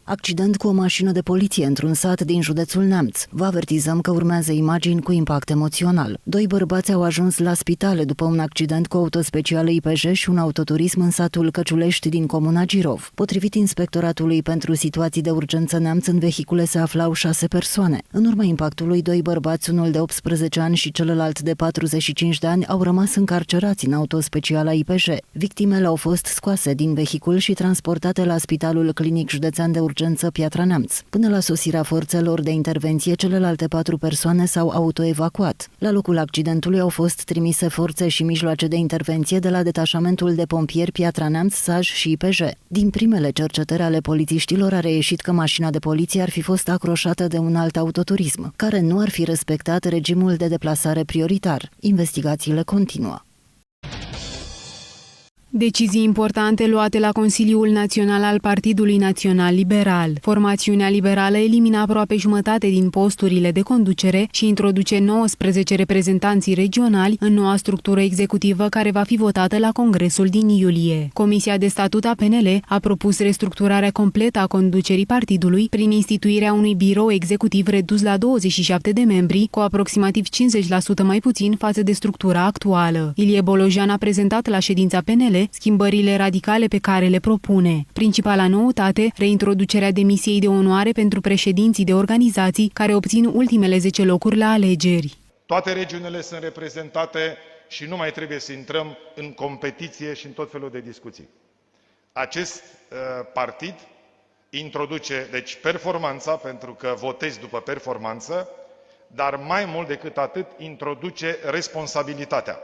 Accident cu o mașină de poliție într-un sat din județul Neamț. Vă avertizăm că urmează imagini cu impact emoțional. Doi bărbați au ajuns la spitale după un accident cu autospecială IPJ și un autoturism în satul Căciulești din comuna Girov. Potrivit Inspectoratului pentru Situații de Urgență Neamț, în vehicule se aflau 6 persoane. În urma impactului, doi bărbați, unul de 18 ani și celălalt de 45 de ani, au rămas încarcerați în autospeciala IPJ. Victimele au fost scoase din vehicul și transportate la Spitalul Clinic Județean de Urgență Piatra Neamț. Până la sosirea forțelor de intervenție, celelalte 4 persoane s-au autoevacuat. La locul accidentului au fost trimise forțe și mijloace de intervenție de la detașamentul de pompieri Piatra Neamț, SAJ și IPJ. Din primele cercetări ale polițiștilor a reieșit că mașina de poliție ar fi fost acroșată de un alt autoturism, care nu ar fi respectat regimul de deplasare prioritar. Investigațiile continuă. Decizii importante luate la Consiliul Național al Partidului Național Liberal. Formațiunea liberală elimină aproape jumătate din posturile de conducere și introduce 19 reprezentanți regionali în noua structură executivă care va fi votată la Congresul din iulie. Comisia de statut a PNL a propus restructurarea completă a conducerii partidului prin instituirea unui birou executiv redus la 27 de membri, cu aproximativ 50% mai puțin față de structura actuală. Ilie Bolojan a prezentat la ședința PNL schimbările radicale pe care le propune. Principala noutate, reintroducerea demisiei de onoare pentru președinții de organizații care obțin ultimele 10 locuri la alegeri. Toate regiunile sunt reprezentate și nu mai trebuie să intrăm în competiție și în tot felul de discuții. Acest partid introduce, deci, performanța, pentru că votezi după performanță, dar mai mult decât atât introduce responsabilitatea.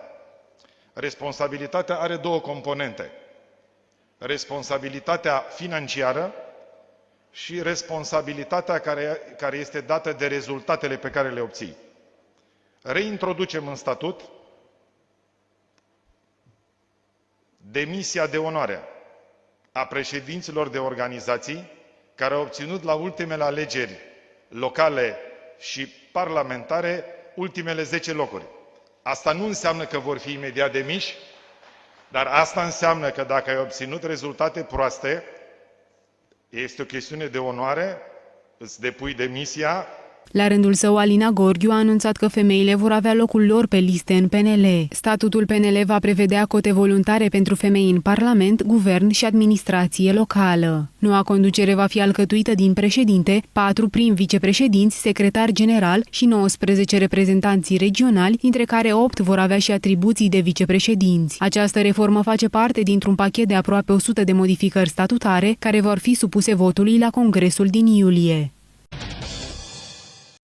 Responsabilitatea are 2 componente. Responsabilitatea financiară și responsabilitatea care este dată de rezultatele pe care le obții. Reintroducem în statut demisia de onoare a președinților de organizații care au obținut la ultimele alegeri locale și parlamentare ultimele 10 locuri. Asta nu înseamnă că vor fi imediat demiși, dar asta înseamnă că dacă ai obținut rezultate proaste, este o chestiune de onoare, îți depui demisia. La rândul său, Alina Gorghiu a anunțat că femeile vor avea locul lor pe liste în PNL. Statutul PNL va prevedea cote voluntare pentru femei în Parlament, Guvern și administrație locală. Noua conducere va fi alcătuită din președinte, 4 prim vicepreședinți, secretar general și 19 reprezentanți regionali, dintre care 8 vor avea și atribuții de vicepreședinți. Această reformă face parte dintr-un pachet de aproape 100 de modificări statutare care vor fi supuse votului la Congresul din iulie.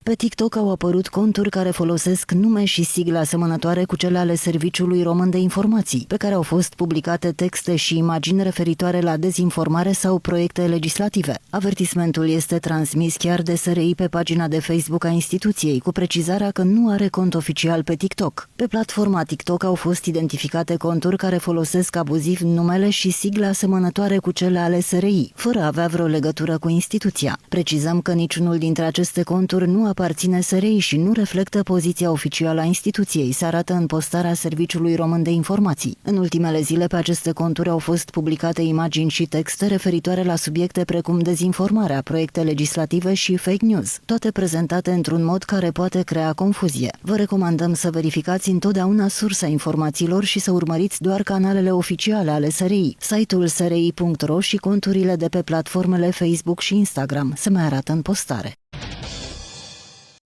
Pe TikTok au apărut conturi care folosesc nume și sigle asemănătoare cu cele ale Serviciului Român de Informații, pe care au fost publicate texte și imagini referitoare la dezinformare sau proiecte legislative. Avertismentul este transmis chiar de SRI pe pagina de Facebook a instituției, cu precizarea că nu are cont oficial pe TikTok. Pe platforma TikTok au fost identificate conturi care folosesc abuziv numele și sigle asemănătoare cu cele ale SRI, fără a avea vreo legătură cu instituția. Precizăm că niciunul dintre aceste conturi nu aparține SRI și nu reflectă poziția oficială a instituției, se arată în postarea Serviciului Român de Informații. În ultimele zile, pe aceste conturi au fost publicate imagini și texte referitoare la subiecte precum dezinformarea, proiecte legislative și fake news, toate prezentate într-un mod care poate crea confuzie. Vă recomandăm să verificați întotdeauna sursa informațiilor și să urmăriți doar canalele oficiale ale SRI, site-ul sri.ro și conturile de pe platformele Facebook și Instagram, se mai arată în postare.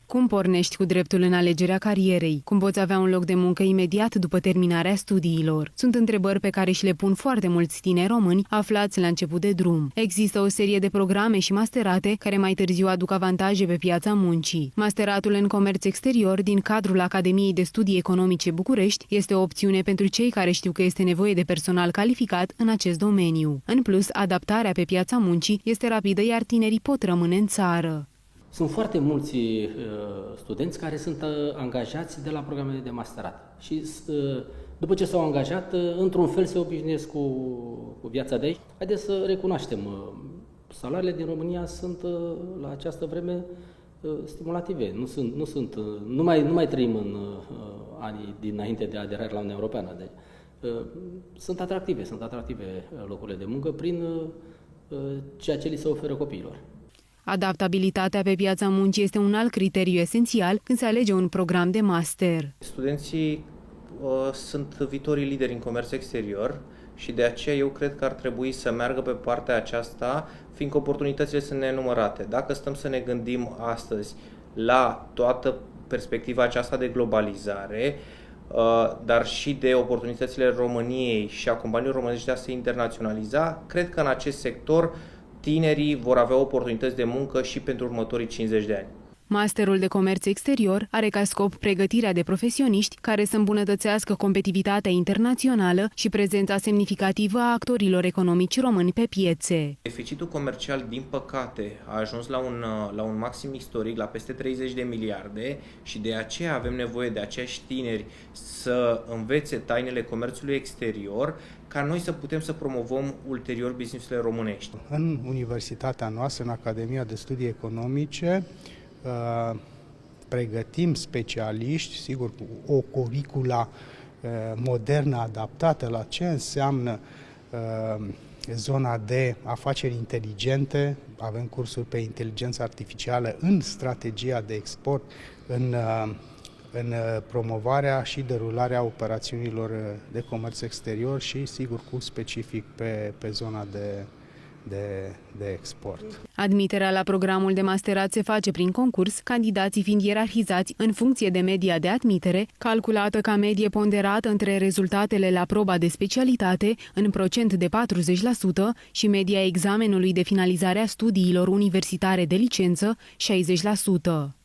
Cum pornești cu dreptul în alegerea carierei? Cum poți avea un loc de muncă imediat după terminarea studiilor? Sunt întrebări pe care și le pun foarte mulți tineri români aflați la început de drum. Există o serie de programe și masterate care mai târziu aduc avantaje pe piața muncii. Masteratul în comerț exterior din cadrul Academiei de Studii Economice București este o opțiune pentru cei care știu că este nevoie de personal calificat în acest domeniu. În plus, adaptarea pe piața muncii este rapidă, iar tinerii pot rămâne în țară. Sunt foarte mulți studenți care sunt angajați de la programele de masterat și după ce s-au angajat, într-un fel se obișnuiesc cu viața de aici. Haideți să recunoaștem, salariile din România sunt la această vreme stimulative. Nu mai trăim în anii dinainte de aderare la Uniunea Europeană. Deci, sunt atractive locurile de muncă prin ceea ce li se oferă copiilor. Adaptabilitatea pe piața muncii este un alt criteriu esențial când se alege un program de master. Studenții sunt viitorii lideri în comerț exterior și de aceea eu cred că ar trebui să meargă pe partea aceasta, fiindcă oportunitățile sunt nenumărate. Dacă stăm să ne gândim astăzi la toată perspectiva aceasta de globalizare, dar și de oportunitățile României și a companiilor românești de a se internaționaliza, cred că în acest sector tinerii vor avea oportunități de muncă și pentru următorii 50 de ani. Masterul de comerț exterior are ca scop pregătirea de profesioniști care să îmbunătățească competitivitatea internațională și prezența semnificativă a actorilor economici români pe piețe. Deficitul comercial, din păcate, a ajuns la un maxim istoric, la peste 30 de miliarde și de aceea avem nevoie de acești tineri să învețe tainele comerțului exterior ca noi să putem să promovăm ulterior business-urile românești. În universitatea noastră, în Academia de Studii Economice, pregătim specialiști, sigur, cu o curicula modernă adaptată la ce înseamnă zona de afaceri inteligente. Avem cursuri pe inteligență artificială în strategia de export, în promovarea și derularea operațiunilor de comerț exterior și, sigur, cu specific pe zona de export. Admiterea la programul de masterat se face prin concurs, candidații fiind ierarhizați în funcție de media de admitere, calculată ca medie ponderată între rezultatele la proba de specialitate, în procent de 40%, și media examenului de finalizare a studiilor universitare de licență, 60%.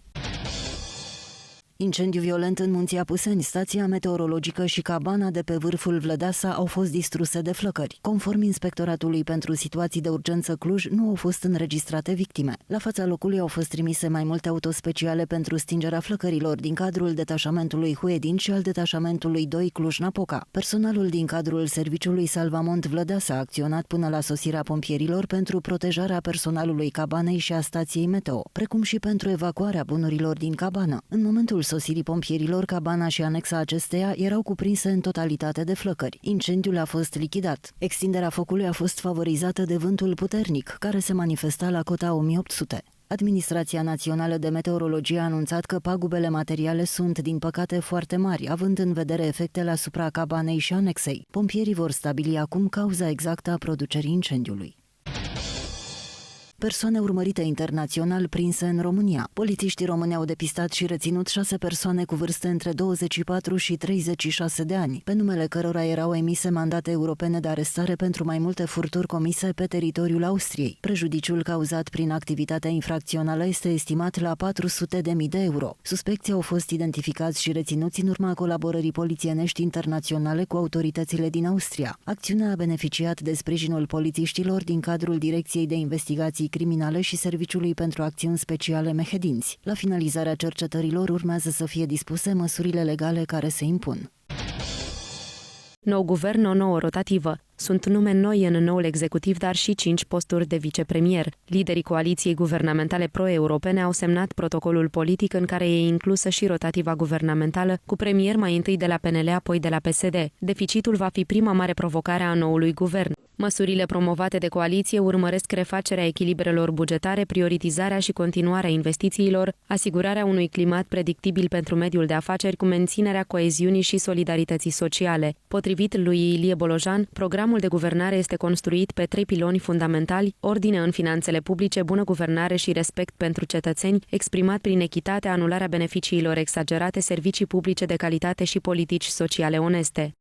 Incendiu violent în Munții Apuseni, stația meteorologică și cabana de pe vârful Vlădeasa au fost distruse de flăcări. Conform Inspectoratului pentru Situații de Urgență Cluj, nu au fost înregistrate victime. La fața locului au fost trimise mai multe autospeciale pentru stingerea flăcărilor din cadrul detașamentului Huedin și al detașamentului 2 Cluj-Napoca. Personalul din cadrul serviciului Salvamont Vlădeasa a acționat până la sosirea pompierilor pentru protejarea personalului cabanei și a stației meteo, precum și pentru evacuarea bunurilor din cabană. În momentul sosirii pompierilor, cabana și anexa acesteia erau cuprinse în totalitate de flăcări. Incendiul a fost lichidat. Extinderea focului a fost favorizată de vântul puternic, care se manifesta la cota 1800. Administrația Națională de Meteorologie a anunțat că pagubele materiale sunt, din păcate, foarte mari, având în vedere efectele asupra cabanei și anexei. Pompierii vor stabili acum cauza exactă a producerii incendiului. Persoane urmărite internațional prinse în România. Polițiștii români au depistat și reținut 6 persoane cu vârste între 24 și 36 de ani, pe numele cărora erau emise mandate europene de arestare pentru mai multe furturi comise pe teritoriul Austriei. Prejudiciul cauzat prin activitatea infracțională este estimat la 400.000 de euro. Suspecții au fost identificați și reținuți în urma colaborării polițienești internaționale cu autoritățile din Austria. Acțiunea a beneficiat de sprijinul polițiștilor din cadrul Direcției de Investigații Criminale și Serviciului pentru Acțiuni Speciale Mehedinți. La finalizarea cercetărilor urmează să fie dispuse măsurile legale care se impun. Nou guvern, o nouă rotativă. Sunt nume noi în noul executiv, dar și 5 posturi de vicepremier. Liderii coaliției guvernamentale pro-europene au semnat protocolul politic în care e inclusă și rotativa guvernamentală, cu premier mai întâi de la PNL, apoi de la PSD. Deficitul va fi prima mare provocare a noului guvern. Măsurile promovate de coaliție urmăresc refacerea echilibrelor bugetare, prioritizarea și continuarea investițiilor, asigurarea unui climat predictibil pentru mediul de afaceri cu menținerea coeziunii și solidarității sociale. Potrivit lui Ilie Bolojan, programul de guvernare este construit pe 3 piloni fundamentali: ordine în finanțele publice, bună guvernare și respect pentru cetățeni, exprimat prin echitate, anularea beneficiilor exagerate, servicii publice de calitate și politici sociale oneste.